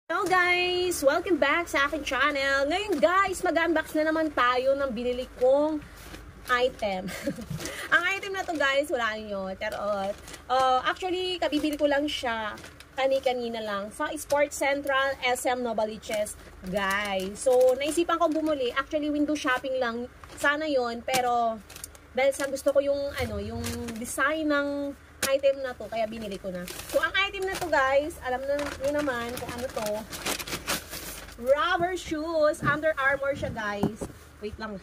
Hello guys! Welcome back sa aking channel. Ngayon guys, mag-unbox na naman tayo ng binili kong item. Ang item na to guys, wala nyo. Actually, kabibili ko lang siya kanina lang sa Sports Central SM Novaliches guys. So, naisipan kong bumuli. Actually, window shopping lang sana yon, pero dahil sa gusto ko yung design ng item na to, kaya binili ko na. So, ang item na to guys, alam na nyo naman kung ano to. Rubber shoes. Under Armour siya guys. Wait lang.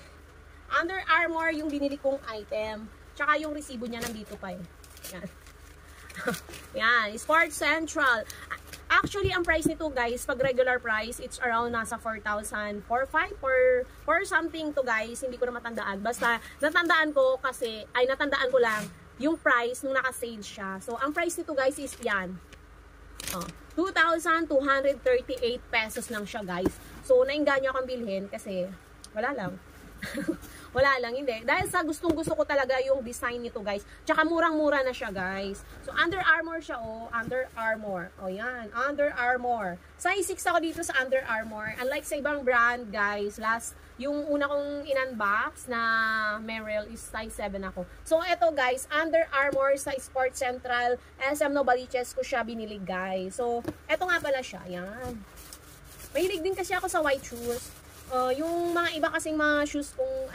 Under Armour yung binili kong item. Tsaka yung resibo niya nandito pa eh. Yan. Yan. Sports Central. Actually, ang price nito guys, pag regular price, it's around nasa 4,000, 4,500 or something to guys. Hindi ko na matandaan. Basta, natandaan ko lang yung price nung naka-sale siya. So, ang price nito guys is yan. 2,238 pesos lang siya guys. So, nainganyo akong bilhin kasi wala lang. Wala lang, hindi. Dahil sa gustong-gusto ko talaga yung design nito guys. Tsaka murang-mura na siya guys. So, Under Armour siya Under Armour. Yan, Under Armour. Size 6 ako dito sa Under Armour. Unlike sa ibang brand guys, yung una kong in-unbox na Merrell is size 7 ako. So, eto guys, Under Armour sa Sports Central SM Novaliches ko siya binili guys. So, eto nga pala siya. Yan. Mahilig din kasi ako sa white shoes. Yung mga iba kasing mga shoes kung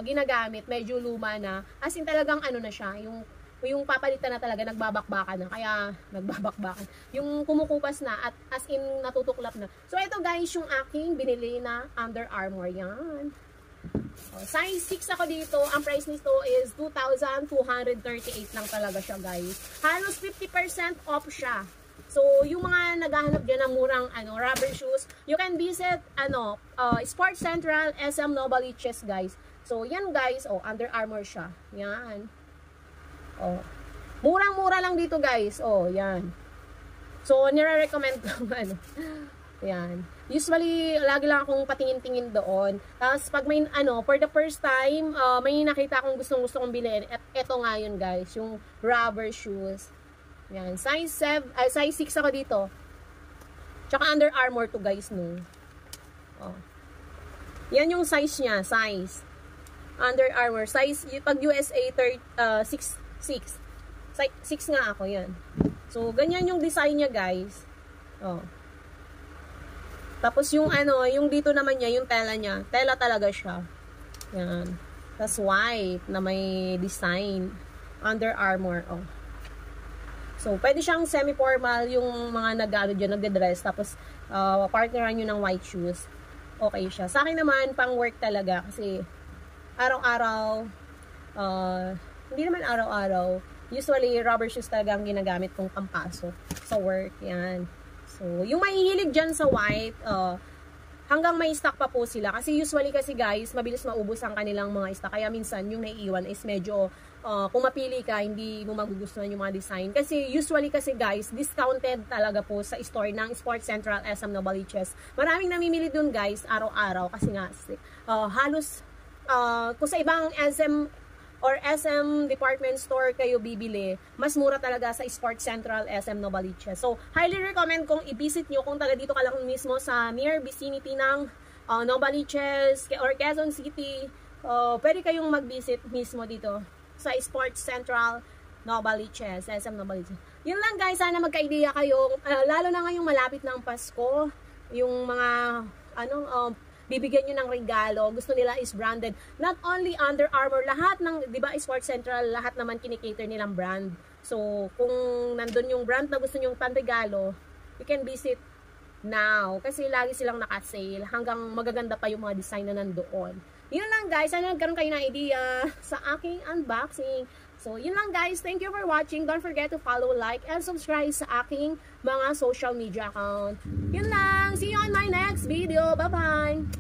ginagamit, medyo luma na. As in talagang na siya, yung papalitan na talaga, nagbabakbakan na. Kaya, nagbabakbakan. Yung kumukupas na at as in natutuklap na. So, ito guys, yung aking binili na Under Armour. Yan. Size 6 ako dito. Ang price nito is 2,238 lang talaga siya guys. Halos 50% off siya. So, yung mga naghahanap dyan ng murang rubber shoes, you can visit Sports Central SM Novaliches guys. So, yan guys, Under Armour siya. Yan. Murang-mura lang dito guys. Yan. So, nire-recommend ko yan. Usually, lagi lang akong patingin-tingin doon. Tapos, pag may for the first time, may nakita akong gustong-gusto kong bilhin. Ito nga yun guys, yung rubber shoes. Yan, size 6 ako dito. Tsaka Under Armour to guys, no. Yan yung size niya, size. Under Armour, size, pag USA 6 nga ako, yan. So, ganyan yung design niya, guys. Tapos yung yung dito naman niya, yung tela niya, tela talaga siya. Yan. Tapos white na may design. Under Armour, So, pwede siyang semi-formal yung mga nagde-dress. Tapos, partneran nyo ng white shoes. Okay siya. Sa akin naman, pang work talaga. Kasi, araw-araw, hindi naman araw-araw. Usually, rubber shoes talaga ang ginagamit kong pampasok sa work. Yan. So, yung mahihilig dyan sa white, hanggang may stock pa po sila. Kasi usually kasi guys, mabilis maubos ang kanilang mga stock. Kaya minsan, yung naiiwan is medyo, kung mapili ka, hindi mo magugustuhan yung mga design. Kasi usually kasi guys, discounted talaga po sa store ng Sports Central SM Novaliches. Maraming namimili dun guys, araw-araw. Kasi nga, halos, kung sa ibang SM or SM department store kayo bibili, mas mura talaga sa Sports Central SM Novaliches. So, highly recommend kung i-visit nyo kung taga dito ka lang mismo sa near vicinity ng Novaliches or Quezon City. Pwede kayong mag-visit mismo dito sa Sports Central Novaliches, SM Novaliches. Yun lang guys, sana magka-idea kayo. Lalo na ngayong malapit ng Pasko, yung mga bibigyan nyo ng regalo, gusto nila is branded. Not only Under Armour, lahat ng, di ba, Sports Central, lahat naman kinikater nilang brand. So, kung nandun yung brand na gusto nyong panregalo, you can visit now. Kasi lagi silang naka-sale, hanggang magaganda pa yung mga design na nandoon. Yun lang guys, sana nagkaroon kayo ng idea sa aking unboxing. So, yun lang guys. Thank you for watching. Don't forget to follow, like, and subscribe sa aking mga social media account. Yun lang. See you on my next video. Bye-bye!